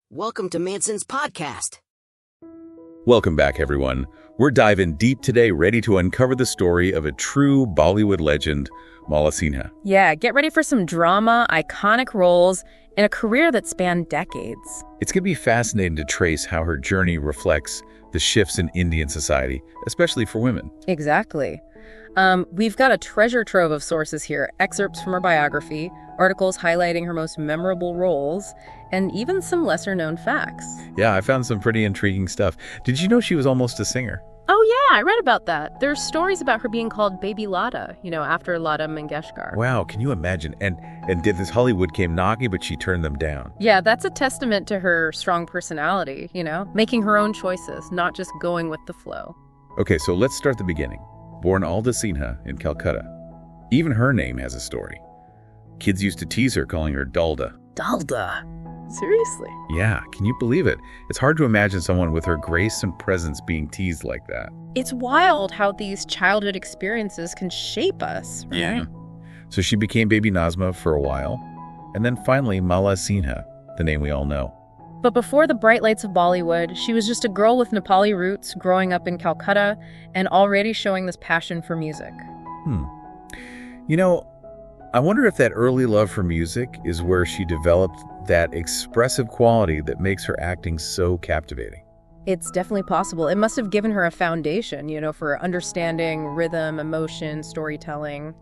Welcome to Manson's Podcast. Welcome back, everyone. We're diving deep today, ready to uncover the story of a true Bollywood legend, Mala Sinha. Yeah, get ready for some drama, iconic roles, and a career that spanned decades. It's going to be fascinating to trace how her journey reflects the shifts in Indian society, especially for women. Exactly. We've got a treasure trove of sources here, excerpts from her biography, articles highlighting her most memorable roles, and even some lesser-known facts. Yeah, I found some pretty intriguing stuff. Did you know she was almost a singer? Oh yeah, I read about that. There's stories about her being called Baby Lata, after Lata Mangeshkar. Wow, can you imagine? And did this Hollywood came knocking, but she turned them down. Yeah, that's a testament to her strong personality, making her own choices, not just going with the flow. Okay, so let's start the beginning. Born Alda Sinha in Calcutta. Even her name has a story. Kids used to tease her, calling her Dalda. Dalda? Seriously? Yeah, can you believe it? It's hard to imagine someone with her grace and presence being teased like that. It's wild how these childhood experiences can shape us, right? Yeah. So she became Baby Nazma for a while, and then finally Mala Sinha, the name we all know. But before the bright lights of Bollywood, she was just a girl with Nepali roots growing up in Calcutta and already showing this passion for music. I wonder if that early love for music is where she developed that expressive quality that makes her acting so captivating. It's definitely possible. It must have given her a foundation, for understanding rhythm, emotion, storytelling.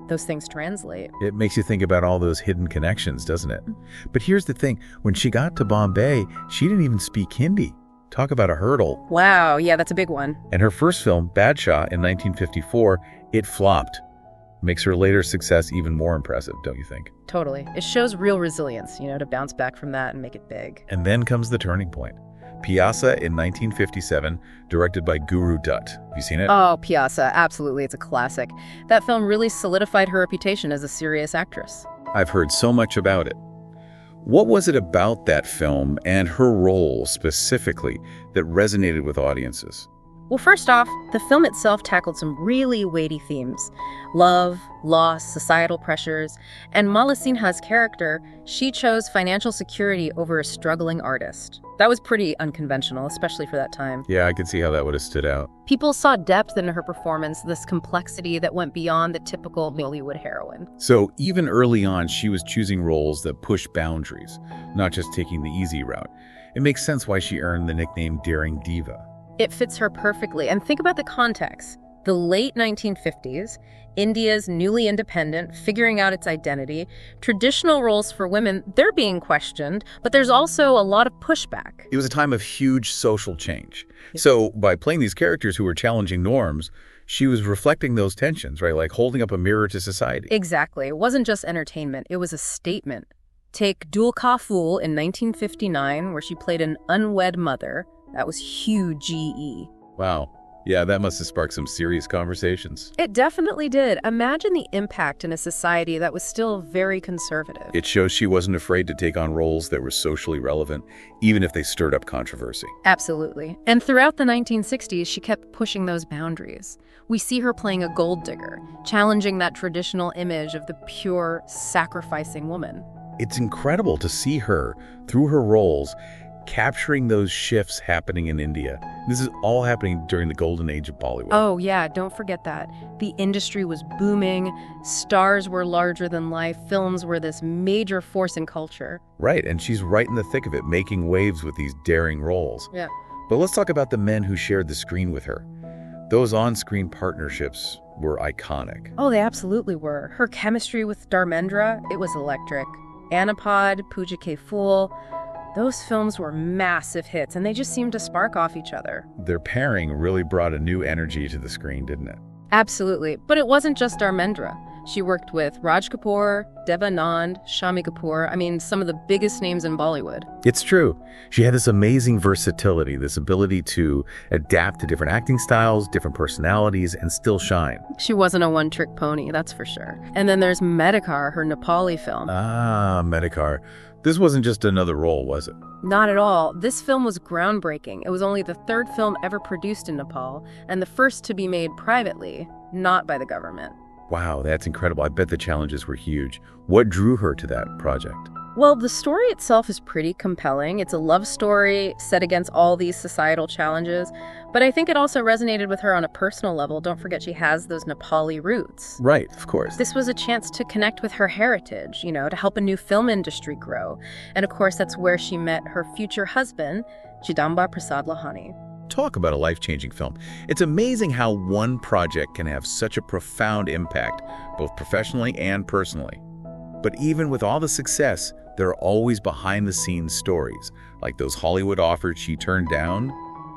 Those things translate. It makes you think about all those hidden connections, doesn't it? But here's the thing. When she got to Bombay, she didn't even speak Hindi. Talk about a hurdle. Wow, yeah, that's a big one. And her first film, Badshah, in 1954, it flopped. Makes her later success even more impressive, don't you think? Totally. It shows real resilience, to bounce back from that and make it big. And then comes the turning point. Pyasa in 1957, directed by Guru Dutt. Have you seen it? Oh, Pyasa, absolutely. It's a classic. That film really solidified her reputation as a serious actress. I've heard so much about it. What was it about that film and her role specifically that resonated with audiences? Well, first off, the film itself tackled some really weighty themes. Love, loss, societal pressures, and Mala Sinha's character, she chose financial security over a struggling artist. That was pretty unconventional, especially for that time. Yeah, I could see how that would have stood out. People saw depth in her performance, this complexity that went beyond the typical Bollywood heroine. So even early on, she was choosing roles that push boundaries, not just taking the easy route. It makes sense why she earned the nickname Daring Diva. It fits her perfectly. And think about the context. The late 1950s, India's newly independent, figuring out its identity. Traditional roles for women, they're being questioned, but there's also a lot of pushback. It was a time of huge social change. So by playing these characters who were challenging norms, she was reflecting those tensions, right? Like holding up a mirror to society. Exactly. It wasn't just entertainment. It was a statement. Take Dul Ka Fool in 1959, where she played an unwed mother. That was huge GE. Wow. Yeah, that must have sparked some serious conversations. It definitely did. Imagine the impact in a society that was still very conservative. It shows she wasn't afraid to take on roles that were socially relevant, even if they stirred up controversy. Absolutely. And throughout the 1960s, she kept pushing those boundaries. We see her playing a gold digger, challenging that traditional image of the pure, sacrificing woman. It's incredible to see her, through her roles, capturing those shifts happening in India. This is all happening during the golden age of Bollywood. Oh, yeah, don't forget that. The industry was booming, stars were larger than life, films were this major force in culture. Right, and she's right in the thick of it, making waves with these daring roles. Yeah. But let's talk about the men who shared the screen with her. Those on-screen partnerships were iconic. Oh, they absolutely were. Her chemistry with Dharmendra, it was electric. Anapad, Pooja K. Fool, those films were massive hits, and they just seemed to spark off each other. Their pairing really brought a new energy to the screen, didn't it? Absolutely. But it wasn't just Dharmendra. She worked with Raj Kapoor, Deva Anand, Shami Kapoor, some of the biggest names in Bollywood. It's true. She had this amazing versatility, this ability to adapt to different acting styles, different personalities, and still shine. She wasn't a one-trick pony, that's for sure. And then there's Medakar, her Nepali film. Ah, Medakar. This wasn't just another role, was it? Not at all. This film was groundbreaking. It was only the third film ever produced in Nepal, and the first to be made privately, not by the government. Wow, that's incredible. I bet the challenges were huge. What drew her to that project? Well, the story itself is pretty compelling. It's a love story set against all these societal challenges, but I think it also resonated with her on a personal level. Don't forget she has those Nepali roots. Right, of course. This was a chance to connect with her heritage, to help a new film industry grow. And of course, that's where she met her future husband, Chidambar Prasad Lahani. Talk about a life-changing film. It's amazing how one project can have such a profound impact, both professionally and personally. But even with all the success, there are always behind-the-scenes stories, like those Hollywood offers she turned down.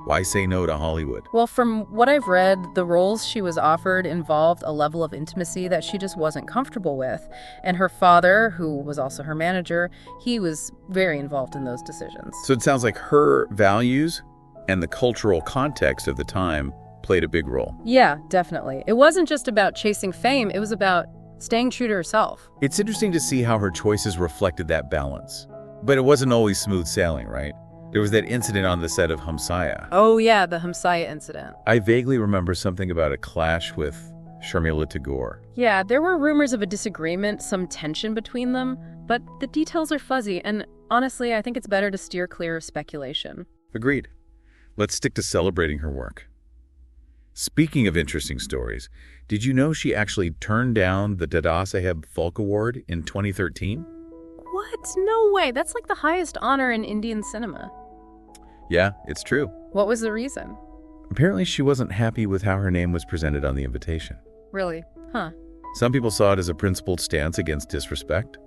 Why say no to Hollywood? Well, from what I've read, the roles she was offered involved a level of intimacy that she just wasn't comfortable with. And her father, who was also her manager, he was very involved in those decisions. So it sounds like her values and the cultural context of the time played a big role. Yeah, definitely. It wasn't just about chasing fame, it was about staying true to herself. It's interesting to see how her choices reflected that balance. But it wasn't always smooth sailing, right? There was that incident on the set of Hamsaya. Oh yeah, the Hamsaya incident. I vaguely remember something about a clash with Sharmila Tagore. Yeah, there were rumors of a disagreement, some tension between them, but the details are fuzzy, and honestly, I think it's better to steer clear of speculation. Agreed. Let's stick to celebrating her work. Speaking of interesting stories, did you know she actually turned down the Dadasaheb Phalke Award in 2013? What? No way. That's like the highest honor in Indian cinema. Yeah, it's true. What was the reason? Apparently she wasn't happy with how her name was presented on the invitation. Really? Huh. Some people saw it as a principled stance against disrespect.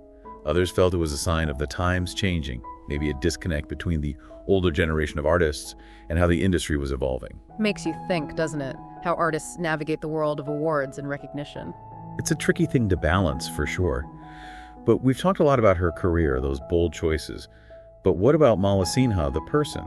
Others felt it was a sign of the times changing, maybe a disconnect between the older generation of artists and how the industry was evolving. Makes you think, doesn't it? How artists navigate the world of awards and recognition. It's a tricky thing to balance, for sure. But we've talked a lot about her career, those bold choices. But what about Mala Sinha, the person,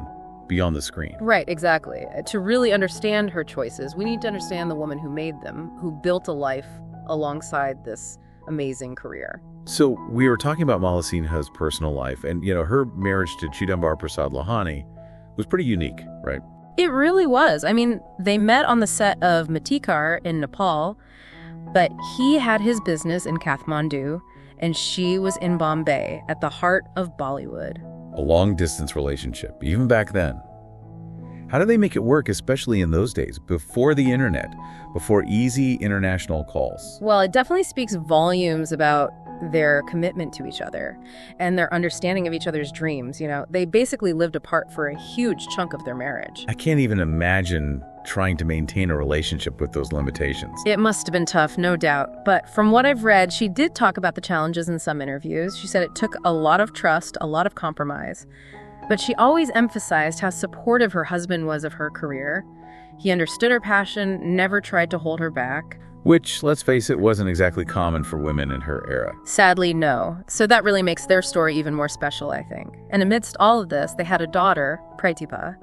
beyond the screen? Right, exactly. To really understand her choices, we need to understand the woman who made them, who built a life alongside this amazing career. So we were talking about Mala Sinha's personal life, and her marriage to Chidambar Prasad Lahani was pretty unique, right? It really was. I mean, they met on the set of Matikar in Nepal, but he had his business in Kathmandu, and she was in Bombay, at the heart of Bollywood. A long-distance relationship, even back then. How did they make it work, especially in those days, before the internet, before easy international calls? Well, it definitely speaks volumes about their commitment to each other and their understanding of each other's dreams. They basically lived apart for a huge chunk of their marriage. I can't even imagine trying to maintain a relationship with those limitations. It must have been tough, no doubt. But from what I've read, she did talk about the challenges in some interviews. She said it took a lot of trust, a lot of compromise. But she always emphasized how supportive her husband was of her career. He understood her passion, never tried to hold her back. Which, let's face it, wasn't exactly common for women in her era. Sadly, no. So that really makes their story even more special, I think. And amidst all of this, they had a daughter, Pratibha.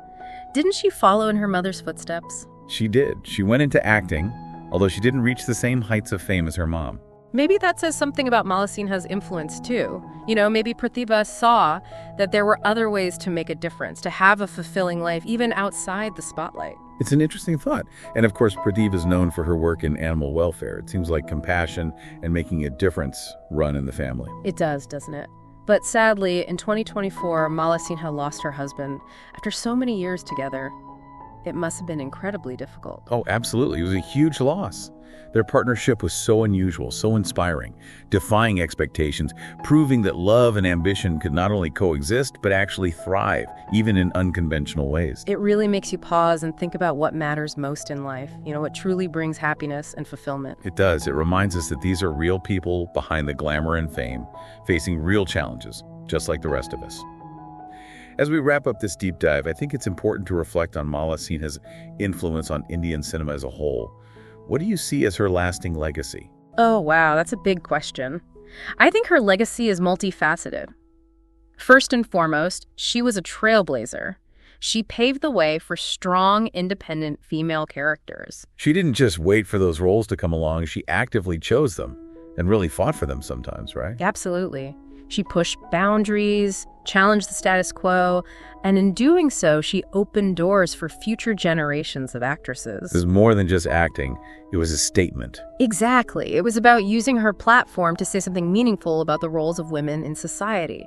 Didn't she follow in her mother's footsteps? She did. She went into acting, although she didn't reach the same heights of fame as her mom. Maybe that says something about Mala Sinha's influence, too. Maybe Pratibha saw that there were other ways to make a difference, to have a fulfilling life, even outside the spotlight. It's an interesting thought. And of course, Pratibha is known for her work in animal welfare. It seems like compassion and making a difference run in the family. It does, doesn't it? But sadly, in 2024, Mala Sinha lost her husband after so many years together. It must have been incredibly difficult. Oh, absolutely. It was a huge loss. Their partnership was so unusual, so inspiring, defying expectations, proving that love and ambition could not only coexist, but actually thrive, even in unconventional ways. It really makes you pause and think about what matters most in life, what truly brings happiness and fulfillment. It does. It reminds us that these are real people behind the glamour and fame, facing real challenges, just like the rest of us. As we wrap up this deep dive, I think it's important to reflect on Mala Sinha's influence on Indian cinema as a whole. What do you see as her lasting legacy? Oh, wow, that's a big question. I think her legacy is multifaceted. First and foremost, she was a trailblazer. She paved the way for strong, independent female characters. She didn't just wait for those roles to come along, she actively chose them and really fought for them sometimes, right? Absolutely. She pushed boundaries, challenged the status quo, and in doing so, she opened doors for future generations of actresses. This is more than just acting. It was a statement. Exactly. It was about using her platform to say something meaningful about the roles of women in society.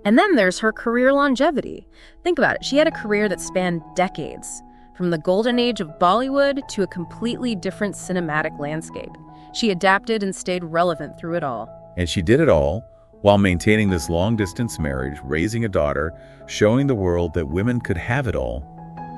And then there's her career longevity. Think about it. She had a career that spanned decades, from the golden age of Bollywood to a completely different cinematic landscape. She adapted and stayed relevant through it all. And she did it all while maintaining this long-distance marriage, raising a daughter, showing the world that women could have it all,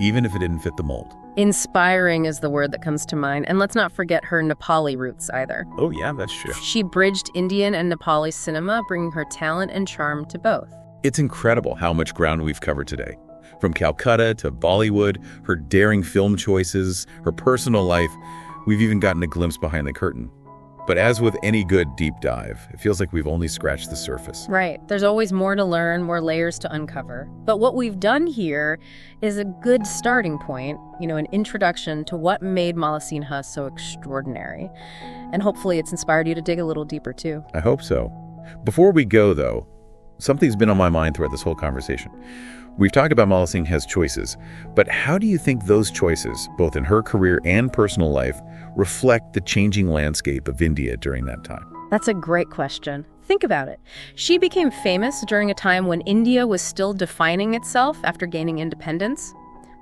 even if it didn't fit the mold. Inspiring is the word that comes to mind. And let's not forget her Nepali roots either. Oh yeah, that's true. She bridged Indian and Nepali cinema, bringing her talent and charm to both. It's incredible how much ground we've covered today. From Calcutta to Bollywood, her daring film choices, her personal life, we've even gotten a glimpse behind the curtain. But as with any good deep dive, it feels like we've only scratched the surface. Right. There's always more to learn, more layers to uncover. But what we've done here is a good starting point, an introduction to what made Mala Sinha so extraordinary. And hopefully it's inspired you to dig a little deeper too. I hope so. Before we go, though, something's been on my mind throughout this whole conversation. We've talked about Mala Sinha's choices, but how do you think those choices, both in her career and personal life, reflect the changing landscape of India during that time? That's a great question. Think about it. She became famous during a time when India was still defining itself after gaining independence.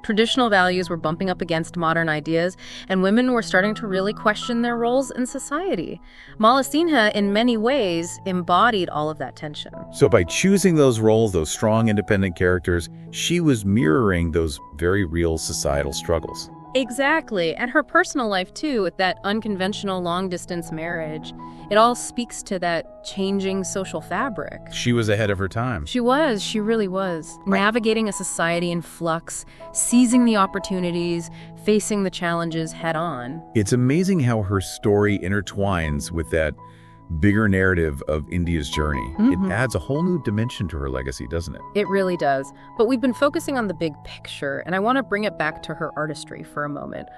Traditional values were bumping up against modern ideas, and women were starting to really question their roles in society. Mala Sinha, in many ways, embodied all of that tension. So by choosing those roles, those strong, independent characters, she was mirroring those very real societal struggles. Exactly. And her personal life, too, with that unconventional long-distance marriage, it all speaks to that changing social fabric. She was ahead of her time. She was. She really was. Navigating a society in flux, seizing the opportunities, facing the challenges head-on. It's amazing how her story intertwines with that bigger narrative of India's journey. It adds a whole new dimension to her legacy, doesn't it? It really does. But we've been focusing on the big picture, and I want to bring it back to her artistry for a moment.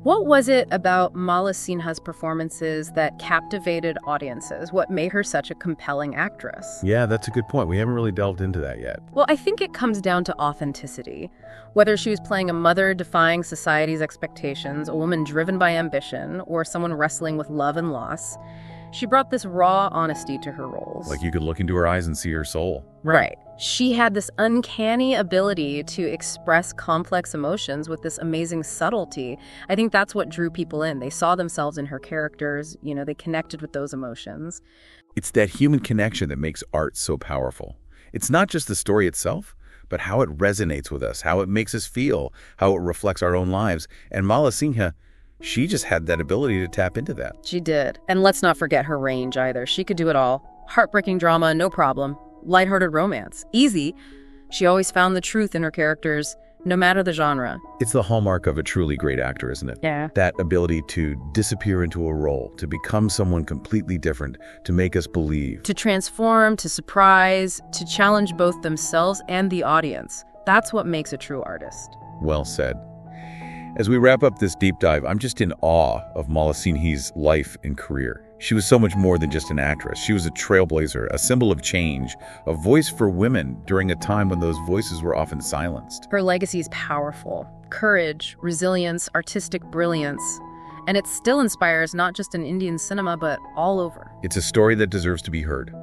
What was it about Mala Sinha's performances that captivated audiences? What made her such a compelling actress? Yeah, that's a good point. We haven't really delved into that yet. Well, I think it comes down to authenticity. Whether she was playing a mother defying society's expectations, a woman driven by ambition, or someone wrestling with love and loss, she brought this raw honesty to her roles. Like you could look into her eyes and see her soul. Right. She had this uncanny ability to express complex emotions with this amazing subtlety. I think that's what drew people in. They saw themselves in her characters, they connected with those emotions. It's that human connection that makes art so powerful. It's not just the story itself, but how it resonates with us, how it makes us feel, how it reflects our own lives. And Mala Sinha, she just had that ability to tap into that. She did. And let's not forget her range either. She could do it all. Heartbreaking drama, no problem. Lighthearted romance, easy. She always found the truth in her characters, no matter the genre. It's the hallmark of a truly great actor, isn't it? Yeah. That ability to disappear into a role, to become someone completely different, to make us believe. To transform, to surprise, to challenge both themselves and the audience. That's what makes a true artist. Well said. As we wrap up this deep dive, I'm just in awe of Mala Sinha's life and career. She was so much more than just an actress. She was a trailblazer, a symbol of change, a voice for women during a time when those voices were often silenced. Her legacy is powerful. Courage, resilience, artistic brilliance. And it still inspires not just in Indian cinema, but all over. It's a story that deserves to be heard.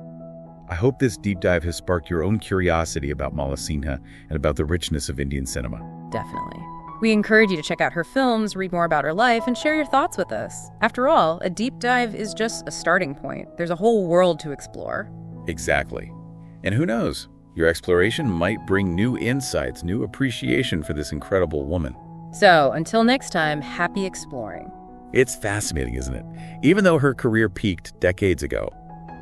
I hope this deep dive has sparked your own curiosity about Mala Sinha and about the richness of Indian cinema. Definitely. We encourage you to check out her films, read more about her life, and share your thoughts with us. After all, a deep dive is just a starting point. There's a whole world to explore. Exactly. And who knows? Your exploration might bring new insights, new appreciation for this incredible woman. So, until next time, happy exploring. It's fascinating, isn't it? Even though her career peaked decades ago,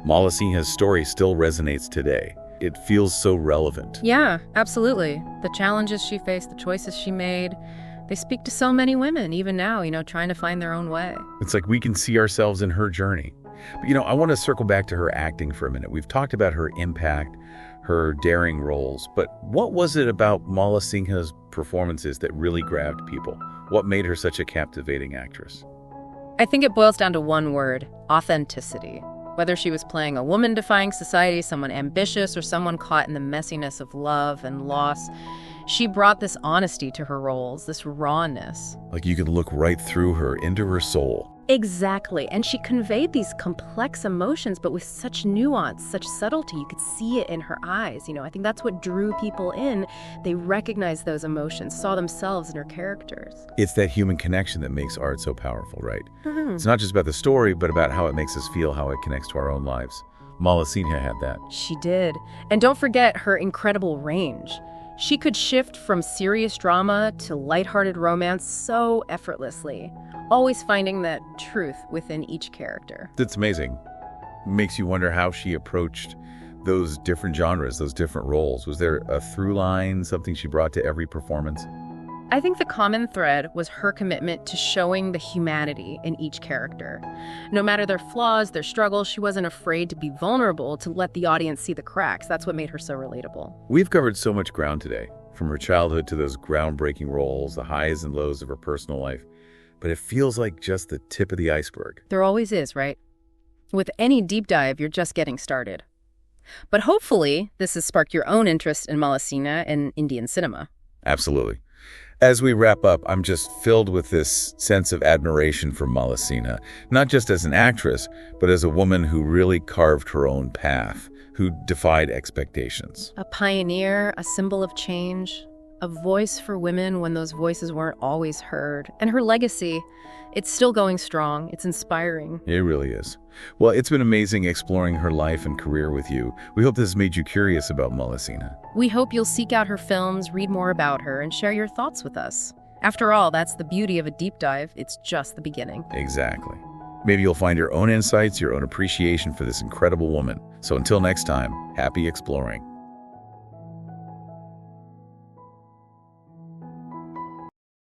Mala Sinha's story still resonates today. It feels so relevant. Yeah, absolutely. The challenges she faced, the choices she made, they speak to so many women, even now, trying to find their own way. It's like we can see ourselves in her journey. But, I want to circle back to her acting for a minute. We've talked about her impact, her daring roles, but what was it about Mala Sinha's performances that really grabbed people? What made her such a captivating actress? I think it boils down to one word: authenticity. Whether she was playing a woman defying society, someone ambitious, or someone caught in the messiness of love and loss, she brought this honesty to her roles, this rawness. Like you could look right through her, into her soul. Exactly. And she conveyed these complex emotions, but with such nuance, such subtlety. You could see it in her eyes. I think that's what drew people in. They recognized those emotions, saw themselves in her characters. It's that human connection that makes art so powerful, right? It's not just about the story, but about how it makes us feel, how it connects to our own lives. Sinha had that. She did. And don't forget her incredible range. She could shift from serious drama to lighthearted romance so effortlessly, always finding that truth within each character. That's amazing. Makes you wonder how she approached those different genres, those different roles. Was there a through line, something she brought to every performance? I think the common thread was her commitment to showing the humanity in each character. No matter their flaws, their struggles, she wasn't afraid to be vulnerable, to let the audience see the cracks. That's what made her so relatable. We've covered so much ground today, from her childhood to those groundbreaking roles, the highs and lows of her personal life. But it feels like just the tip of the iceberg. There always is, right? With any deep dive, you're just getting started. But hopefully, this has sparked your own interest in Sinha and Indian cinema. Absolutely. As we wrap up, I'm just filled with this sense of admiration for Sinha, not just as an actress, but as a woman who really carved her own path, who defied expectations. A pioneer, a symbol of change, a voice for women when those voices weren't always heard. And her legacy, it's still going strong. It's inspiring. It really is. Well, it's been amazing exploring her life and career with you. We hope this has made you curious about Sinha. We hope you'll seek out her films, read more about her, and share your thoughts with us. After all, that's the beauty of a deep dive. It's just the beginning. Exactly. Maybe you'll find your own insights, your own appreciation for this incredible woman. So until next time, happy exploring.